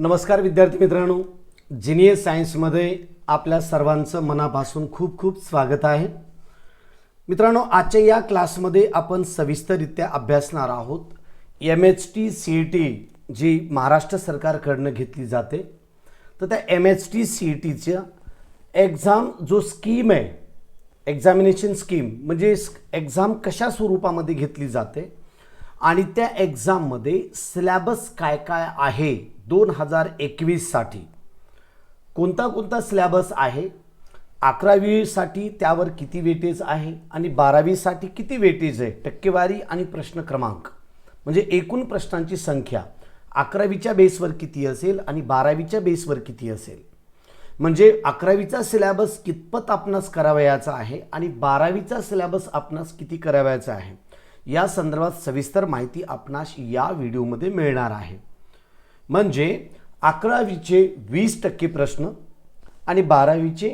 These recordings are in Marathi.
नमस्कार विद्यार्थी मित्रांनो, जीनियस सायन्समध्ये आपल्या सर्वांचं मनापासून खूप खूप स्वागत आहे. मित्रांनो, आजच्या या क्लासमध्ये आपण सविस्तररित्या अभ्यासणार आहोत MHT CET जी महाराष्ट्र सरकारकडून घेतली जाते. तर त्या MHT CETच्या एक्झाम जो स्कीम आहे, एक्झामिनेशन स्कीम म्हणजे एक्झाम कशा स्वरूपामध्ये घेतली जाते आणि त्या एक्झाममध्ये सिलेबस काय काय आहे 2021 साठी, कोणता कोणता सिलेबस आहे, 11वी साठी त्यावर किती वेटेज आहे आणि 12वी साठी किती वेटेज आहे, टक्केवारी आणि प्रश्न क्रमांक म्हणजे एकूण प्रश्नांची संख्या 11वीच्या बेसवर किती असेल आणि 12वीच्या बेसवर किती असेल, म्हणजे 11वीचा सिलेबस कितपत आपणास करावयाचा आहे आणि 12वीचा सिलेबस आपणास किती करावयाचा आहे या संदर्भात सविस्तर माहिती आपणास या व्हिडिओमध्ये मिळणार आहे. म्हणजे 11वीचे 20% प्रश्न आणि 12वीचे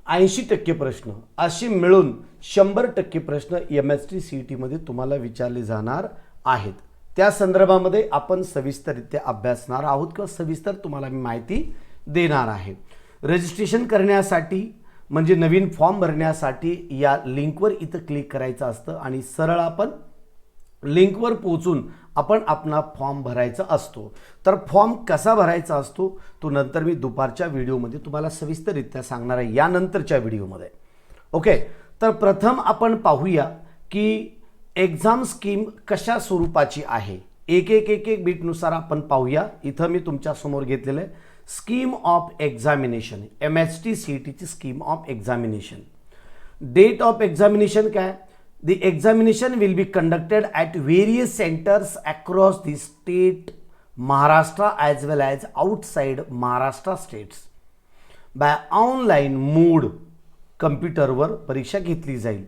80% प्रश्न असे मिळून 100% प्रश्न MHT CET मध्ये तुम्हाला विचारले जाणार आहेत. त्या संदर्भामध्ये आपण सविस्तररित्या अभ्यासणार आहोत किंवा सविस्तर तुम्हाला मी माहिती देणार आहे. रजिस्ट्रेशन करण्यासाठी म्हणजे नवीन फॉर्म भरण्यासाठी या लिंकवर इथं क्लिक करायचं असतं आणि सरळ आपण लिंकवर पोहोचून आपण आपला फॉर्म भरायचा असतो. तर फॉर्म कसा भरायचा असतो तो नंतर मी दुपारच्या व्हिडिओमध्ये तुम्हाला सविस्तररित्या सांगणार आहे, यानंतरच्या व्हिडिओमध्ये. ओके, तर प्रथम आपण पाहूया की एक्झाम स्कीम कशा स्वरूपाची आहे. एक एक बीटनुसार आपण पाहूया. इथं मी तुमच्या समोर घेतलेलं आहे scheme of examination, MHT CET ची scheme of examination. Date of examination काय? The examination will be conducted at various centers across the state Maharashtra as well as outside Maharashtra states. By online mode कम्प्युटरवर परीक्षा घेतली जाईल.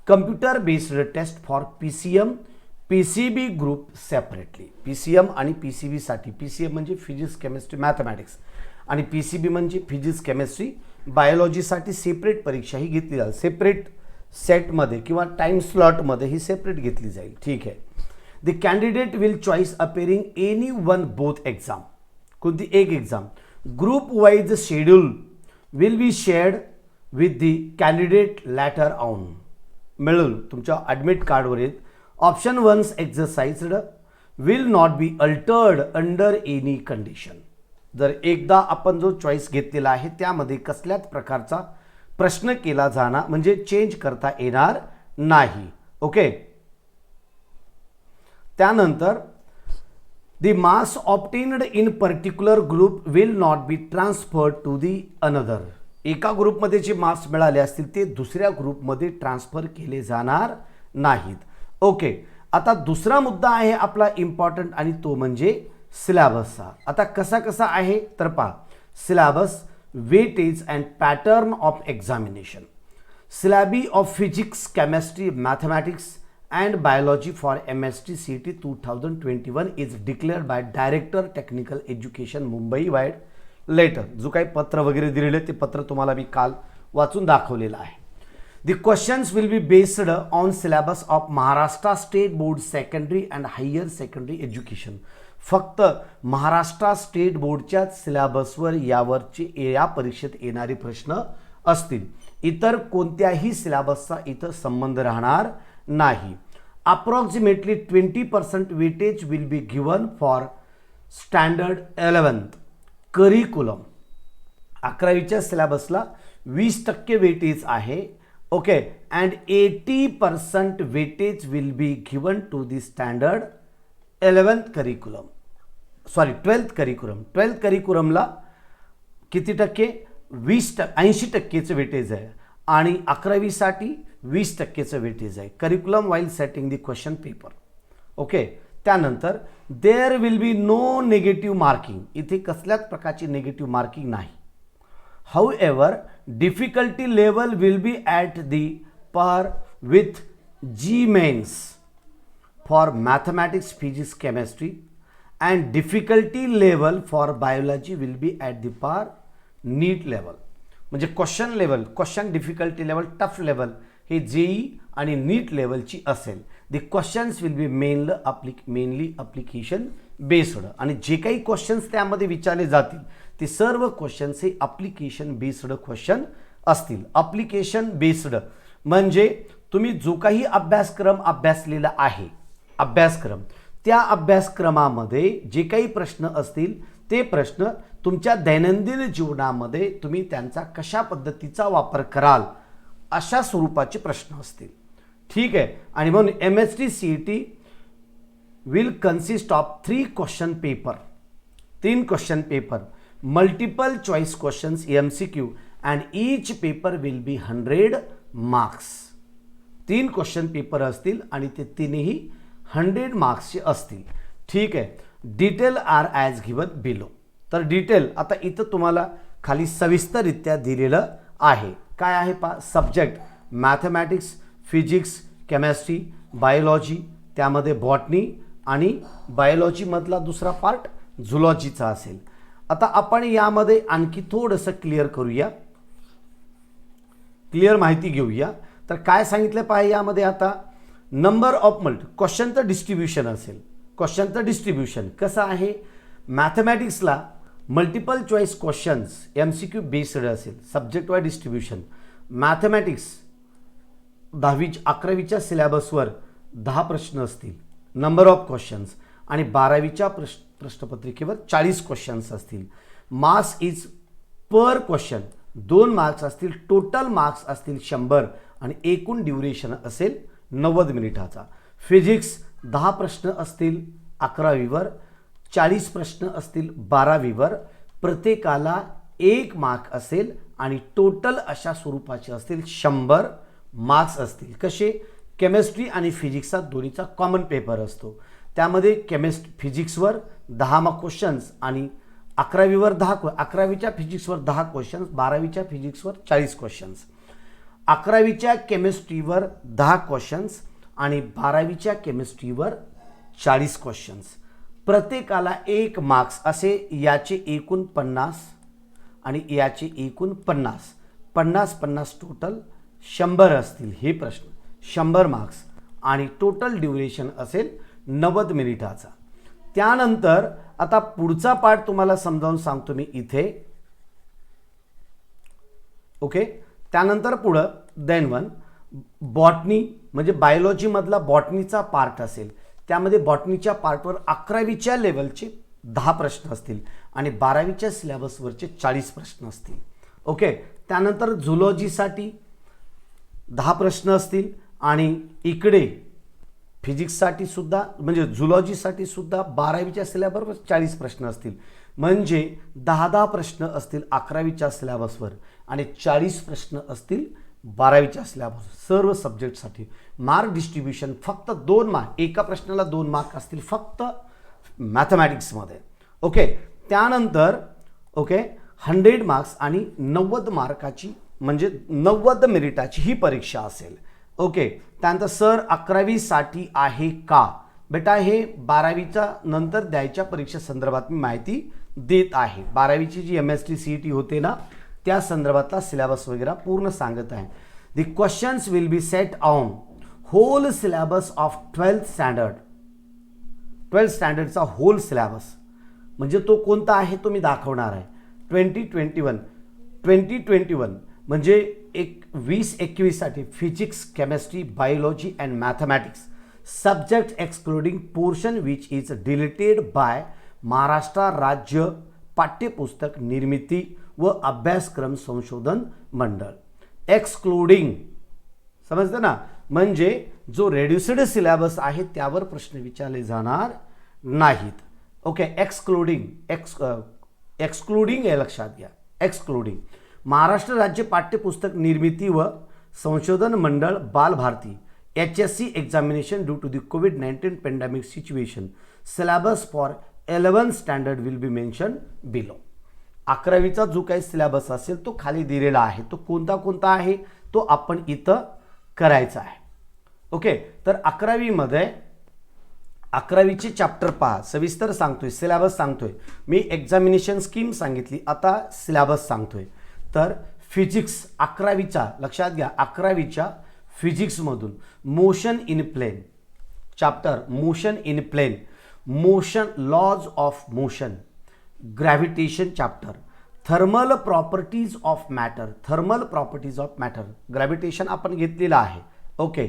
Computer based test for PCM, PCB group separately. PCM आणि PCB साठी, PCM म्हणजे फिजिक्स केमिस्ट्री मॅथमॅटिक्स आणि PCB म्हणजे फिजिक्स केमिस्ट्री बायोलॉजीसाठी सेपरेट परीक्षा ही घेतली जाईल. सेपरेट सेटमध्ये किंवा टाइम स्लॉटमध्ये ही सेपरेट घेतली जाईल. ठीक आहे. The candidate will choice appearing any one both exam, कोणती एक exam. Group wise schedule will be shared with the candidate later on, मिळून तुमच्या ॲडमिट कार्डवर येत. Option 1 exercised will not be altered under any condition. जर एकदा आपण जो चॉईस घेतलेला आहे त्यामध्ये कसल्याच प्रकारचा प्रश्न केला जाणार म्हणजे चेंज करता येणार नाही. ओके, त्यानंतर the marks obtained in particular group will not be transferred to the another. एका ग्रुपमध्ये जे मार्क्स मिळाले असतील ते दुसऱ्या ग्रुपमध्ये ट्रान्सफर केले जाणार नाहीत. ओके, आता दुसरा मुद्दा आहे आपला इम्पॉर्टंट आणि तो म्हणजे सिलेबसचा. आता कसा कसा आहे तर पहा. Syllabus, weightage and pattern of examination. Syllabi of physics, chemistry, mathematics and biology for MHT CET 2021 is declared by Director Technical Education Mumbai Wide later. जो काही पत्र वगैरे दिलेले ते पत्र तुम्हाला मी काल वाचून दाखवलेलं आहे. The questions will be based on syllabus of Maharashtra State Board Secondary and Higher Secondary Education. फक्त महाराष्ट्र स्टेट बोर्डच्या सिलेबसवर यावरचे या परीक्षेत येणारे प्रश्न असतील. इतर कोणत्याही सिलेबसचा इथं संबंध राहणार नाही. Approximately 20% weightage will be given for standard 11th curriculum. 11वीच्या सिलेबसला 20% वेटेज आहे. Okay, and 80% weightage will be given to the standard 11th curriculum, sorry 12th curriculum. 12th करिक्युलमला किती टक्के? 80%चं वेटेज आहे आणि 11वीसाठी 20%चं वेटेज आहे. Curriculum while setting the question paper. Okay, त्यानंतर there will be no negative marking. इथे कसल्याच प्रकारची नेगेटिव्ह मार्किंग नाही. However difficulty level will be at the par with G mains for mathematics, physics, chemistry, and difficulty level for biology will be at the par NEET level. म्हणजे question level, question difficulty level, tough level हे JEE आणि नीट लेवलची असेल. The questions will B mainly application based आणि जे काही क्वेश्चन्स त्यामध्ये विचारले जातील ते सर्व क्वेश्चन्स हे ॲप्लिकेशन बेस्ड क्वेश्चन असतील. ॲप्लिकेशन बेस्ड म्हणजे तुम्ही जो काही अभ्यासक्रम अभ्यासलेला आहे अभ्यासक्रम त्या अभ्यासक्रमामध्ये जे काही प्रश्न असतील ते प्रश्न तुमच्या दैनंदिन जीवनामध्ये तुम्ही त्यांचा कशा पद्धतीचा वापर कराल अशा स्वरूपाचे प्रश्न असतील. ठीक आहे. आणि म्हणून MST CET will consist of 3 question paper, 3 question paper, multiple choice questions MCQ and each paper will be 100 marks. 3 question paper असतील आणि ते तीनही 100 मार्क्सचे असतील. ठीक आहे. Detail are as given below. तर डिटेल आता इथं तुम्हाला खाली सविस्तररित्या दिलेलं आहे. काय आहे पहा, subject mathematics, physics, chemistry, biology, त्यामध्ये बॉटनी आणि बायोलॉजीमधला दुसरा पार्ट झुलॉजीचा असेल. आता आपण यामध्ये आणखी थोडंसं क्लिअर करूया, क्लिअर माहिती घेऊया. तर काय सांगितलं पाहिजे यामध्ये, आता नंबर ऑफ क्वेश्चनचं डिस्ट्रीब्युशन असेल. क्वेश्चनचं डिस्ट्रीब्युशन कसं आहे, मॅथमॅटिक्सला multiple choice questions MCQ based असेल, सब्जेक्ट वाईज डिस्ट्रीब्युशन. मॅथमॅटिक्स 11वीच्या सिलेबसवर 10 प्रश्न असतील, नंबर ऑफ क्वेश्चन्स, आणि 12वीच्या प्रश्नपत्रिकेवर 40 क्वेश्चन्स असतील. Marks is per question 2 marks असतील, टोटल मार्क्स असतील 100 आणि एकूण ड्युरेशन असेल 90 मिनिटाचा. फिजिक्स 10 प्रश्न असतील 11वीवर, 40 प्रश्न असतील 12वीवर, प्रत्येकाला 1 मार्क असेल आणि टोटल अशा स्वरूपाचे असतील 100 मार्क्स असतील. कसे, केमिस्ट्री आणि फिजिक्सचा दोन्हीचा कॉमन पेपर असतो, त्यामध्ये फिजिक्सवर 10 मार्क क्वेश्चन्स आणि 11वीवर 11वीच्या फिजिक्सवर 10 क्वेश्चन्स, 12वीच्या फिजिक्सवर 40 क्वेश्चन्स. 11वीच्या केमिस्ट्रीवर 10 क्वेश्चन्स आणि 12वीच्या केमिस्ट्रीवर 40 क्वेश्चन्स. प्रत्येकाला 1 मार्क्स असे याचे एकूण 50 आणि याचे एकूण 50, 50 टोटल 100 असतील. हे प्रश्न 100 मार्क्स आणि टोटल ड्युरेशन असेल 90 मिनिटाचा. त्यानंतर आता पुढचा पार्ट तुम्हाला समजावून सांगतो मी इथे. ओके. त्यानंतर पुढं देन वन बॉटनी म्हणजे बायोलॉजीमधला बॉटनीचा पार्ट असेल, त्यामध्ये बॉटनीच्या पार्टवर 11वीच्या लेवलचे 10 प्रश्न असतील आणि 12वीच्या सिलेबसवरचे 40 प्रश्न असतील. ओके. त्यानंतर झुलॉजीसाठी 10 प्रश्न असतील आणि इकडे फिजिक्ससाठी सुद्धा म्हणजे झुलॉजीसाठी सुद्धा 12वीच्या सिलेबसवर 40 प्रश्न असतील. म्हणजे 10 प्रश्न असतील 11वीच्या सिलेबसवर आणि 40 प्रश्न असतील 12वीच्या सिलेबस. सर्व सब्जेक्टसाठी मार्क डिस्ट्रीब्युशन फक्त 2 मार्क, एका प्रश्नाला 2 मार्क असतील फक्त मॅथमॅटिक्समध्ये. ओके. त्यानंतर ओके 100 मार्क्स आणि 90 मार्काची म्हणजे 90 मिनिटाची ही परीक्षा असेल. ओके. त्यानंतर सर 11वीसाठी आहे का, बेटा हे 12वीच्या नंतर द्यायच्या परीक्षा संदर्भात मी माहिती देत आहे. 12वीची जी MST CET होते ना त्या संदर्भातला सिलेबस वगैरे पूर्ण सांगत आहे. The questions will be set on whole syllabus of 12th standard. 12th स्टँडर्डचा होल सिलेबस म्हणजे तो कोणता आहे तो मी दाखवणार आहे. 2021 म्हणजे 2021 साठी physics, chemistry, biology and mathematics subject excluding portion which is deleted bye Maharashtra राज्य पाठ्यपुस्तक निर्मिती व अभ्यासक्रम संशोधन मंडळ. एक्सक्लुडिंग समजतं ना, म्हणजे जो रेड्युस्ड सिलेबस आहे त्यावर प्रश्न विचारले जाणार नाहीत. ओके. एक्सक्लुडिंग हे लक्षात घ्या. एक्सक्लुडिंग महाराष्ट्र राज्य पाठ्यपुस्तक निर्मिती व संशोधन मंडळ Balbharati HSC examination due to the COVID-19 pandemic situation. Syllabus for 11th standard will be mentioned below. 11वीचा जो काही सिलेबस असेल तो खाली दिलेला आहे. तो कोणता कोणता आहे तो आपण इथं करायचा आहे. ओके. तर 11वीमध्ये 11वीचे चॅप्टर पहा, सविस्तर सांगतोय, सिलेबस सांगतोय मी. एक्झामिनेशन स्कीम सांगितली, आता सिलेबस सांगतोय. तर फिजिक्स 11वीचा लक्षात घ्या, 11वीच्या फिजिक्समधून motion in plane chapter, motion in plane motion, laws of motion, gravitation chapter, thermal properties of matter, thermal properties of matter, gravitation आपण घेतलेलं आहे. ओके,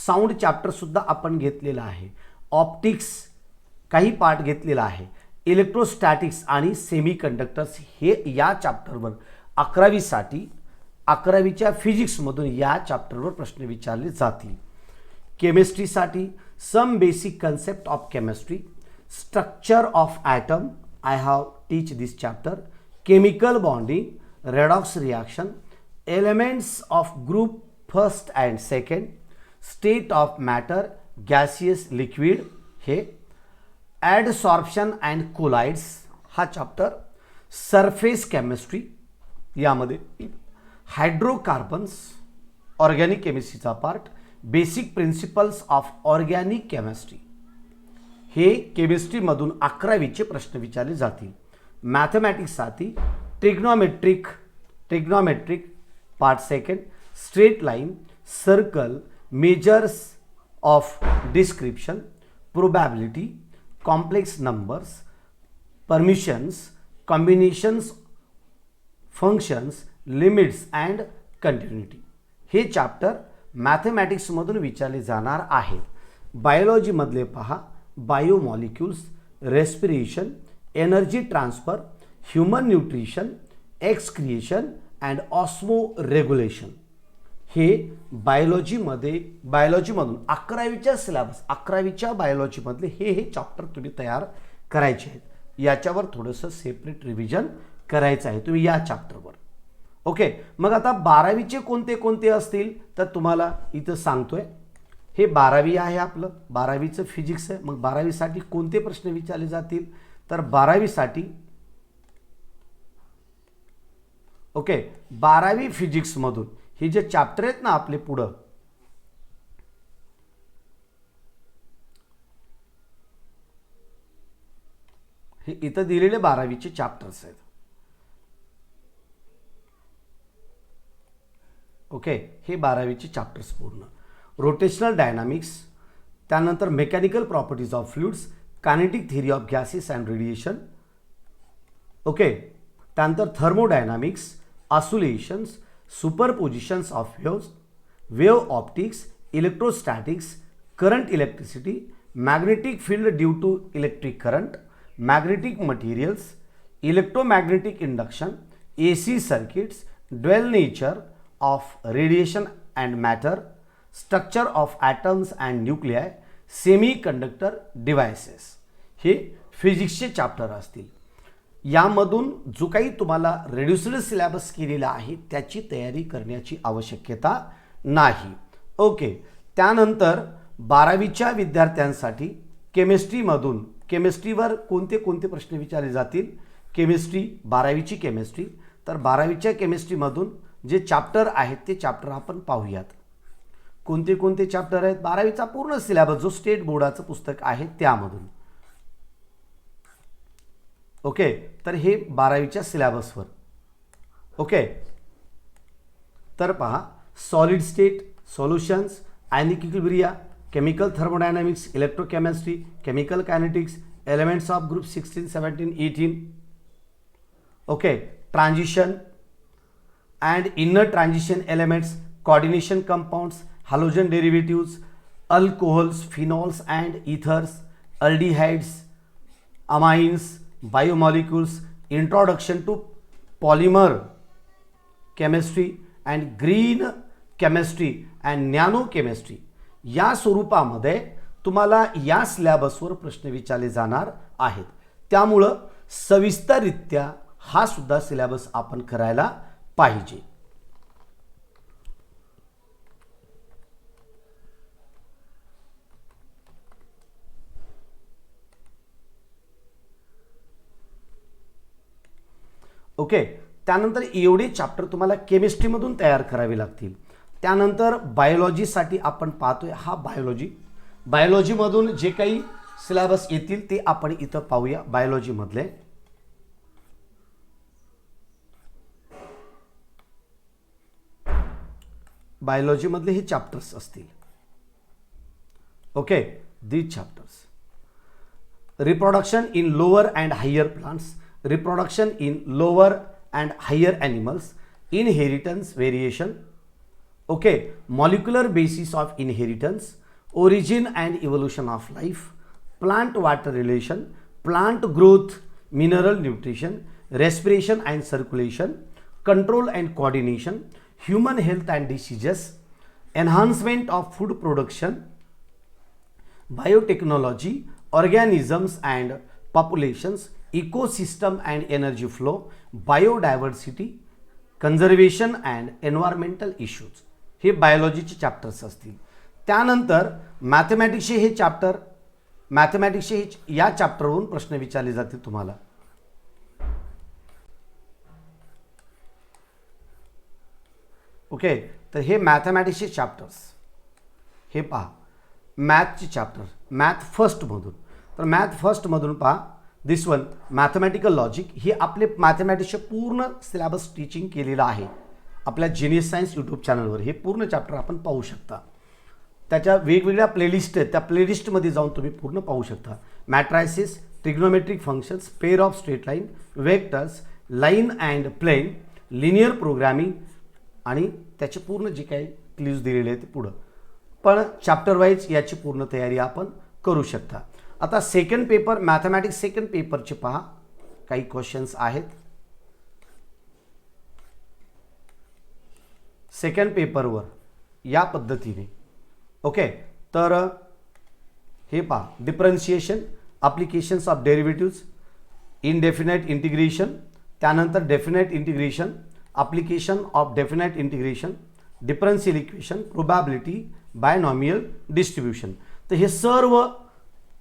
साऊंड चॅप्टर सुद्धा आपण घेतलेलं आहे. ऑप्टिक्स काही पार्ट घेतलेला आहे. इलेक्ट्रोस्टॅटिक्स आणि सेमी कंडक्टर्स हे या चॅप्टरवर 11वीसाठी 11वीच्या फिजिक्समधून या चॅप्टरवर प्रश्न विचारले जातील. केमिस्ट्रीसाठी some basic concept of chemistry, structure of atom, I have teach this chapter, chemical bonding, redox reaction, elements of group first and second, state of matter, gaseous liquid, हे ॲडसॉर्प्शन अँड कोलाइड्स हा चॅप्टर, सरफेस केमिस्ट्री यामध्ये हायड्रोकार्बन्स, ऑर्गॅनिक केमिस्ट्रीचा part, basic principles of organic chemistry, हे केमिस्ट्रीमधून 11वीचे प्रश्न विचारले जातील. मॅथमॅटिक्ससाठी trigonometric part second, straight line, circle, measures of description, probability, complex numbers, permissions, combinations, functions, limits and continuity, हे चॅप्टर मॅथमॅटिक्समधून विचारले जाणार आहेत. बायोलॉजीमधले पहा, biomolecules, respiration, energy transfer, human nutrition, excretion and osmo regulation, हे बायोलॉजीमधून 11वीच्या सिलेबस 11वीच्या बायोलॉजीमधले हे चॅप्टर तुम्ही तयार करायचे आहेत. याच्यावर थोडंसं सेपरेट रिव्हिजन करायचं आहे तुम्ही या चॅप्टरवर. ओके, मग आता 12वीचे कोणते कोणते असतील तर तुम्हाला इथं सांगतोय. हे 12वी आहे आपलं, 12वीचं फिजिक्स आहे. मग 12वीसाठी कोणते प्रश्न विचारले जातील तर 12वीसाठी ओके 12वी फिजिक्समधून हे जे चॅप्टर आहेत ना आपले पुढं, हे इथं दिलेले 12वीचे चॅप्टर्स आहेत. ओके, हे 12वीचे चॅप्टर्स पूर्ण. रोटेशनल डायनामिक्स, त्यानंतर mechanical properties of fluids, kinetic theory of gases and radiation. Okay, त्यानंतर thermodynamics, oscillations, superpositions of waves, wave optics, electrostatics, current electricity, magnetic field due to electric current, magnetic materials, electromagnetic induction, AC circuits, dual nature of radiation and matter, structure of atoms and nuclei, semi conductor devices, हे फिजिक्सचे चॅप्टर असतील. यामधून जो काही तुम्हाला रेड्युस्ड सिलेबस केलेला आहे त्याची तयारी करण्याची आवश्यकता नाही. ओके, त्यानंतर 12वीच्या विद्यार्थ्यांसाठी केमिस्ट्रीमधून केमिस्ट्रीवर कोणते कोणते प्रश्न विचारले जातील. केमिस्ट्री 12वीची केमिस्ट्री, तर 12वीच्या केमिस्ट्रीमधून जे चॅप्टर आहेत ते चॅप्टर आपण पाहूयात. कोणते कोणते चॅप्टर आहेत 12वीचा पूर्ण सिलेबस जो स्टेट बोर्डाचं पुस्तक आहे त्यामधून. ओके, तर हे 12वीच्या सिलेबसवर. ओके, तर पहा, solid state solutions, ionic equilibria, chemical thermodynamics, electrochemistry, chemical kinetics, elements of group 16, 17, 18. Okay, transition and inner transition elements, coordination compounds, halogen derivatives, alcohols, phenols and ethers, aldehydes, amines, biomolecules, introduction to polymer chemistry and green chemistry and nano chemistry, या स्वरूपामध्ये तुम्हाला या सिलेबसवर प्रश्न विचारले जाणार आहेत. त्यामुळं सविस्तररित्या हा सुद्धा सिलेबस आपण करायला पाहिजे. ओके, त्यानंतर एवढे चॅप्टर तुम्हाला केमिस्ट्रीमधून तयार करावे लागतील. त्यानंतर बायोलॉजीसाठी आपण पाहतोय हा बायोलॉजीमधून जे काही सिलेबस येतील ते आपण इथं पाहूया. बायोलॉजीमधले हे चॅप्टर्स असतील. Okay, these chapters. Reproduction in lower and higher plants, reproduction in lower and higher animals, inheritance variation, okay, molecular basis of inheritance, origin and evolution of life, plant water relation, plant growth, mineral nutrition, respiration and circulation, control and coordination, human health and diseases, enhancement of food production, biotechnology, organisms and populations, ecosystem and energy flow, biodiversity, conservation and environmental issues. हे बायोलॉजीचे चॅप्टर्स असतील. त्यानंतर मॅथमॅटिक्सचे हे चॅप्टर, मॅथमॅटिक्सचे हे या चॅप्टरवरून प्रश्न विचारले जातील तुम्हाला. ओके, तर हे मॅथमॅटिक्सचे चॅप्टर्स, हे पहा मॅथचे चॅप्टर, मॅथ फर्स्टमधून. तर मॅथ फर्स्टमधून पहा दिस वन मॅथमॅटिकल लॉजिक, हे आपले मॅथमॅटिक्सचे पूर्ण सिलेबस टीचिंग केलेलं आहे आपल्या जिनियस सायन्स यूट्यूब चॅनलवर. हे पूर्ण चॅप्टर आपण पाहू शकता. त्याच्या वेगवेगळ्या प्लेलिस्ट आहेत, त्या प्लेलिस्टमध्ये जाऊन तुम्ही पूर्ण पाहू शकता. Matrices, trigonometric functions, pair of straight line, vectors, line and plane, linear programming आणि त्याचे पूर्ण जे काही क्ल्यूज दिलेले आहेत ते पुढं. पण चॅप्टर वाईज याची पूर्ण तयारी आपण करू शकता. आता सेकंड पेपर, मॅथमॅटिक्स सेकंड पेपरचे पहा काही क्वेश्चन्स आहेत. सेकंड पेपरवर या पद्धतीने, ओके, तर हे पहा differentiation, applications of derivatives, indefinite integration, त्यानंतर definite integration, application of definite integration, differential equation, probability, binomial distribution. तर हे सर्व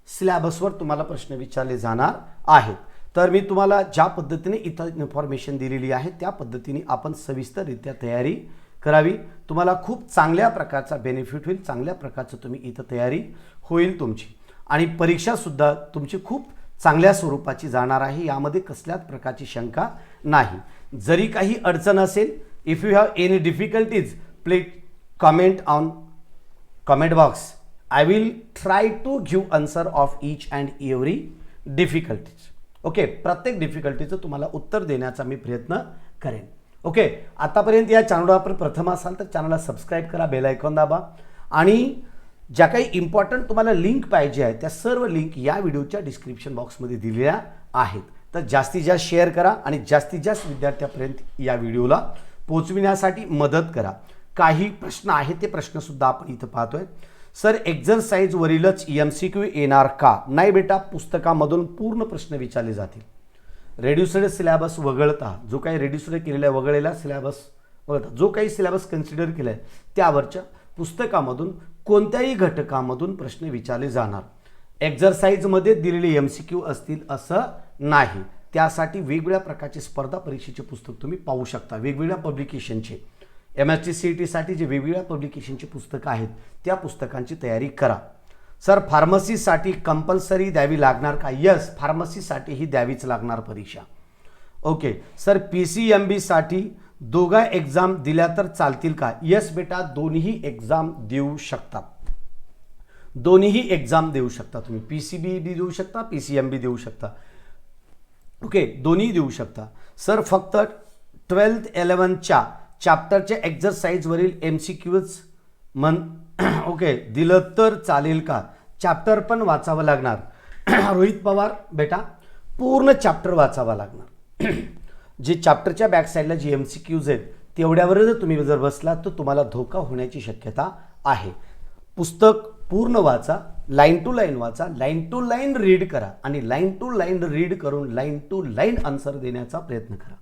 सिलेबसवर तुम्हाला प्रश्न विचारले जाणार आहेत. तर मी तुम्हाला ज्या पद्धतीने इथं इन्फॉर्मेशन दिलेली आहे त्या पद्धतीने आपण सविस्तररित्या तयारी करावी. तुम्हाला खूप चांगल्या प्रकारचा बेनिफिट होईल, चांगल्या प्रकारचं तुम्ही इथं तयारी होईल तुमची. आणि परीक्षासुद्धा तुमची खूप चांगल्या स्वरूपाची जाणार आहे, यामध्ये कसल्याच प्रकारची शंका नाही. जरी काही अडचण असेल, if you have any difficulties, please comment on comment box. I will try to give answer of each and every difficulties. Okay, प्रत्येक डिफिकल्टीचं तुम्हाला उत्तर देण्याचा मी प्रयत्न करेन. ओके, आतापर्यंत या चॅनलवर आपण प्रथम असाल तर चॅनलला सबस्क्राईब करा, बेल आयकॉन दाबा आणि ज्या काही इम्पॉर्टंट तुम्हाला लिंक पाहिजे आहे त्या सर्व लिंक या व्हिडिओच्या डिस्क्रिप्शन बॉक्समध्ये दिलेल्या आहेत. तर जास्तीत जास्त शेअर करा आणि जास्तीत जास्त विद्यार्थ्यांपर्यंत या व्हिडिओला पोहोचविण्यासाठी मदत करा. काही प्रश्न आहेत ते प्रश्नसुद्धा आपण इथं पाहतोय. सर एक्झरसाइजवरीलच MCQ येणार का? नाही बेटा, पुस्तकामधून पूर्ण प्रश्न विचारले जातील. रेड्युस्ड सिलेबस वगळता, जो काही रेड्युस्ड केलेला वगळलेला सिलेबस वगळता जो काही सिलेबस कन्सिडर केला आहे त्यावरच्या पुस्तकामधून कोणत्याही घटकामधून प्रश्न विचारले जाणार. एक्झरसाइजमध्ये दिलेले MCQ असतील असं नाही. त्यासाठी वेगवेगळ्या प्रकारचे स्पर्धा परीक्षेचे पुस्तक तुम्ही पाहू शकता. वेगवेगळ्या पब्लिकेशनचे MSc/CET जे वेगवेगळ्या पब्लिकेशनचे पुस्तकं आहेत त्या पुस्तकांची तयारी करा. सर फार्मसीसाठी कंपल्सरी द्यावी लागणार का? यस, फार्मसीसाठी ही द्यावीच लागणार परीक्षा. ओके सर PCMBसाठी दोघा एक्झाम दिल्या तर चालतील का? यस बेटा, दोन्ही एक्झाम देऊ शकता. दोन्ही एक्झाम देऊ शकता तुम्ही. PCB देऊ शकता, PCMB देऊ शकता. ओके, दोन्ही देऊ शकता. सर फक्त 12th 11thच्या चॅप्टरच्या एक्झरसाइजवरील MCQच ओके दिलं तर चालेल का? चॅप्टर पण वाचावं लागणार. रोहित पवार बेटा, पूर्ण चॅप्टर वाचावा लागणार. जे चॅप्टरच्या बॅक साईडला जे MCQज आहेत तेवढ्यावर जर तुम्ही जर बसला तर तुम्हाला धोका होण्याची शक्यता आहे. पुस्तक पूर्ण वाचा, लाईन टू लाईन वाचा, लाईन टू लाईन रीड करा आणि लाईन टू लाईन रीड करून लाईन टू लाईन आन्सर देण्याचा प्रयत्न करा.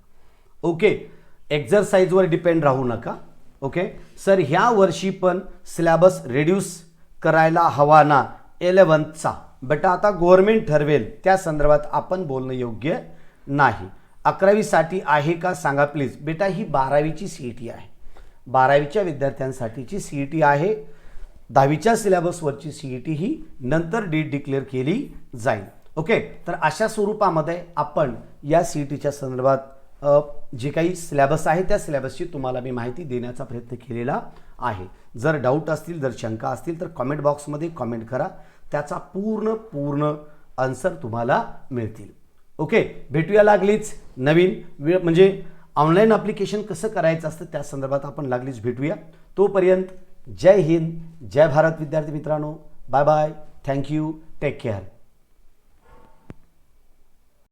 ओके, एक्झरसाइजवर डिपेंड राहू नका. ओके सर, ह्या वर्षी पण सिलेबस रिड्यूस करायला हवा ना 11thचा? बेटा आता गव्हर्नमेंट ठरवेल, त्या संदर्भात आपण बोलणं योग्य नाही. 11वीसाठी आहे का सांगा प्लीज. बेटा ही 12वीची CET आहे, 12वीच्या विद्यार्थ्यांसाठीची CET आहे. 10वीच्या सिलेबसवरची CET ही नंतर डेट डिक्लेअर केली जाईल. ओके, तर अशा स्वरूपामध्ये आपण या CETच्या संदर्भात जे काही सिलेबस आहे त्या सिलेबसची तुम्हाला मी माहिती देण्याचा प्रयत्न केलेला आहे. जर डाऊट असतील, जर शंका असतील तर कमेंट बॉक्समध्ये कमेंट करा. त्याचा पूर्ण आन्सर तुम्हाला मिळतील. ओके, भेटूया लागलीच नवीन म्हणजे ऑनलाईन ॲप्लिकेशन कसं करायचं असतं त्या संदर्भात आपण लागलीच भेटूया. तोपर्यंत जय हिंद, जय भारत विद्यार्थी मित्रांनो. Bye bye, thank you, take care.